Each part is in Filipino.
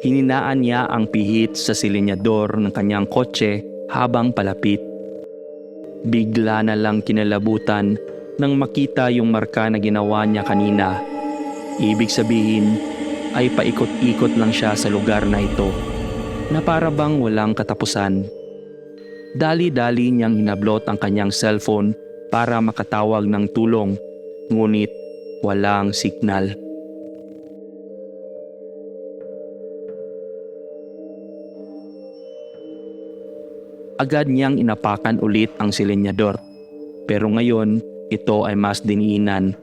Hininaan niya ang pihit sa silinyador ng kanyang kotse habang palapit. Bigla na lang kinalabutan nang makita yung marka na ginawa niya kanina. Ibig sabihin ay paikot-ikot lang siya sa lugar na ito na para bang walang katapusan. Dali-dali niyang hinablot ang kanyang cellphone para makatawag ng tulong, ngunit walang signal. Agad niyang inapakan ulit ang silinyador. Pero ngayon, ito ay mas diniinan.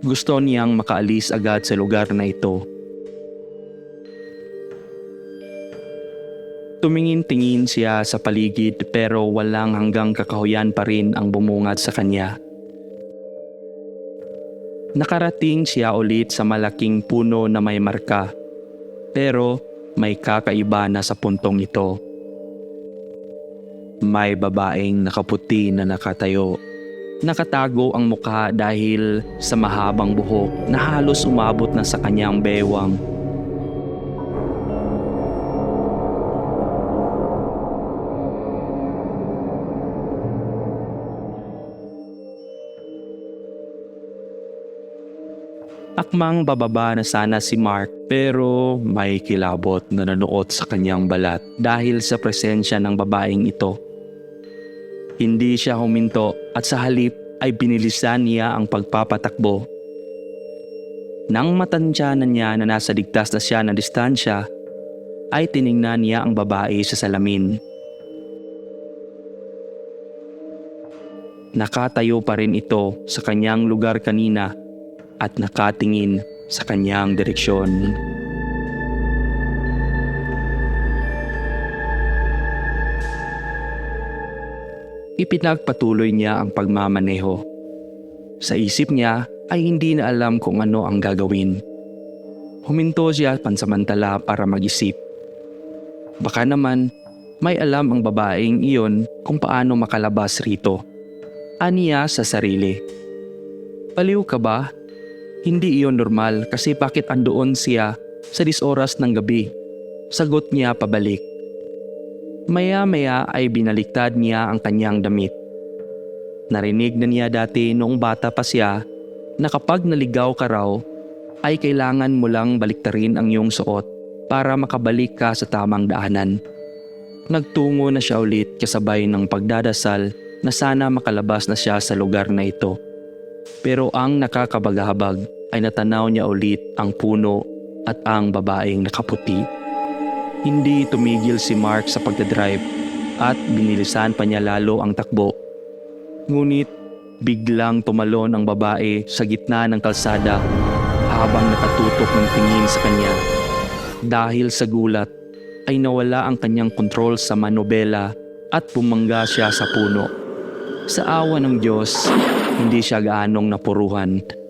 Gusto niyang makaalis agad sa lugar na ito. Tumingin-tingin siya sa paligid pero walang hanggang kakahuyan pa rin ang bumungad sa kanya. Nakarating siya ulit sa malaking puno na may marka. Pero may kakaiba na sa puntong ito. May babaeng nakaputi na nakatayo. Nakatago ang mukha dahil sa mahabang buhok na halos umabot na sa kanyang bewang. Akmang bababa na sana si Mark pero may kilabot na nanuot sa kanyang balat dahil sa presensya ng babaeng ito. Hindi siya huminto at sa halip ay binilisan niya ang pagpapatakbo. Nang matantyanan niya na nasa ligtas na siya ng distansya, ay tiningnan niya ang babae sa salamin. Nakatayo pa rin ito sa kanyang lugar kanina at nakatingin sa kanyang direksyon. Ipinagpatuloy niya ang pagmamaneho. Sa isip niya ay hindi na alam kung ano ang gagawin. Huminto siya pansamantala para mag-isip. Baka naman may alam ang babaeng iyon kung paano makalabas rito. Aniya sa sarili. Baliw ka ba? Hindi iyon normal kasi bakit andoon siya sa 10 oras ng gabi? Sagot niya pabalik. Maya-maya ay binaliktad niya ang kanyang damit. Narinig na niya dati noong bata pa siya na kapag naligaw ka raw ay kailangan mo lang baliktarin ang iyong suot para makabalik ka sa tamang daanan. Nagtungo na siya ulit kasabay ng pagdadasal na sana makalabas na siya sa lugar na ito. Pero ang nakakabaghabag ay natanaw niya ulit ang puno at ang babaeng nakaputi. Hindi tumigil si Mark sa pagdadrive at binilisan pa niya lalo ang takbo. Ngunit biglang tumalon ang babae sa gitna ng kalsada habang nakatutok ng tingin sa kanya. Dahil sa gulat ay nawala ang kanyang kontrol sa manobela at bumangga siya sa puno. Sa awa ng Diyos, hindi siya gaanong napuruhan.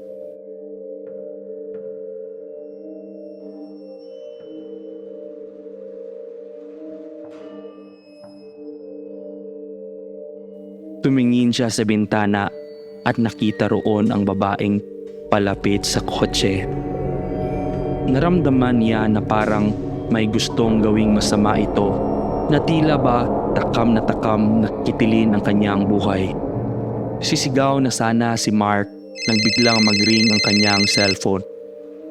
Tumingin siya sa bintana at nakita roon ang babaeng palapit sa kotse. Naramdaman niya na parang may gustong gawing masama ito, na tila ba takam na kitilin ang kanyang buhay. Sisigaw na sana si Mark nang biglang mag-ring ang kanyang cellphone.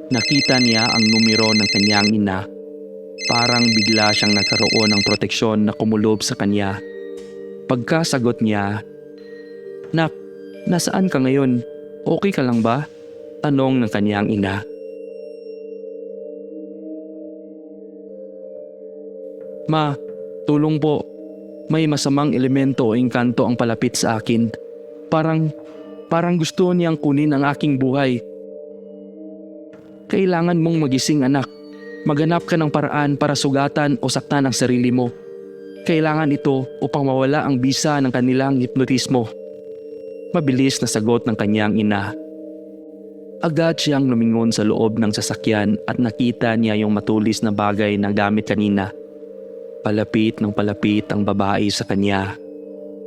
Nakita niya ang numero ng kanyang ina. Parang bigla siyang nagkaroon ng proteksyon na kumulob sa kanya. Pagkasagot niya, "Nak, nasaan ka ngayon? Okay ka lang ba?" Tanong ng kanyang ina. "Ma, tulong po. May masamang elemento o engkanto ang palapit sa akin. Parang gusto niyang kunin ang aking buhay. Kailangan mong magising, anak. Maghanap ka ng paraan para sugatan o saktan ang sarili mo. Kailangan ito upang mawala ang bisa ng kanilang hipnotismo." Mabilis na sagot ng kanyang ina. Agad siyang lumingon sa loob ng sasakyan at nakita niya yung matulis na bagay na gamit kanina. Palapit ng palapit ang babae sa kanya.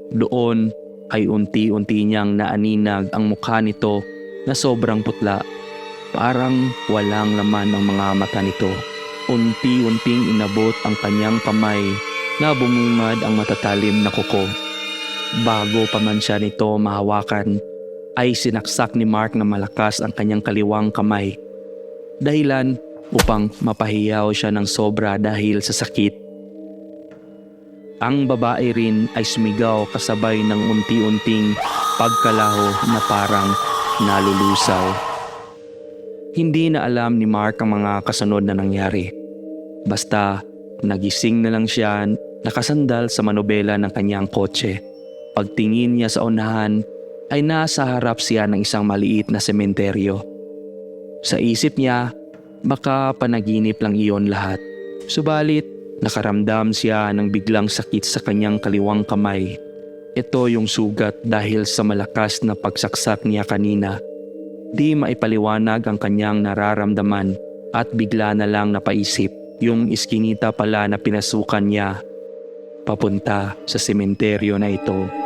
Doon ay unti-unti niyang naaninag ang mukha nito na sobrang putla. Parang walang laman ang mga mata nito. Unti-unting inabot ang kanyang kamay na bumungad ang matatalim na kuko. Bago pa man siya nito mahawakan, ay sinaksak ni Mark na malakas ang kanyang kaliwang kamay. Dahilan upang mapahiyaw siya ng sobra dahil sa sakit. Ang babae rin ay sumigaw kasabay ng unti-unting pagkalaho na parang nalulusaw. Hindi na alam ni Mark ang mga kasunod na nangyari. Basta nagising na lang siya nakasandal sa manobela ng kanyang kotse. Pagtingin niya sa unahan ay nasa harap siya ng isang maliit na sementeryo. Sa isip niya, baka panaginip lang iyon lahat. Subalit, nakaramdam siya ng biglang sakit sa kanyang kaliwang kamay. Ito yung sugat dahil sa malakas na pagsaksak niya kanina. Di maipaliwanag ang kanyang nararamdaman at bigla na lang napaisip yung iskinita pala na pinasukan niya papunta sa sementeryo na ito.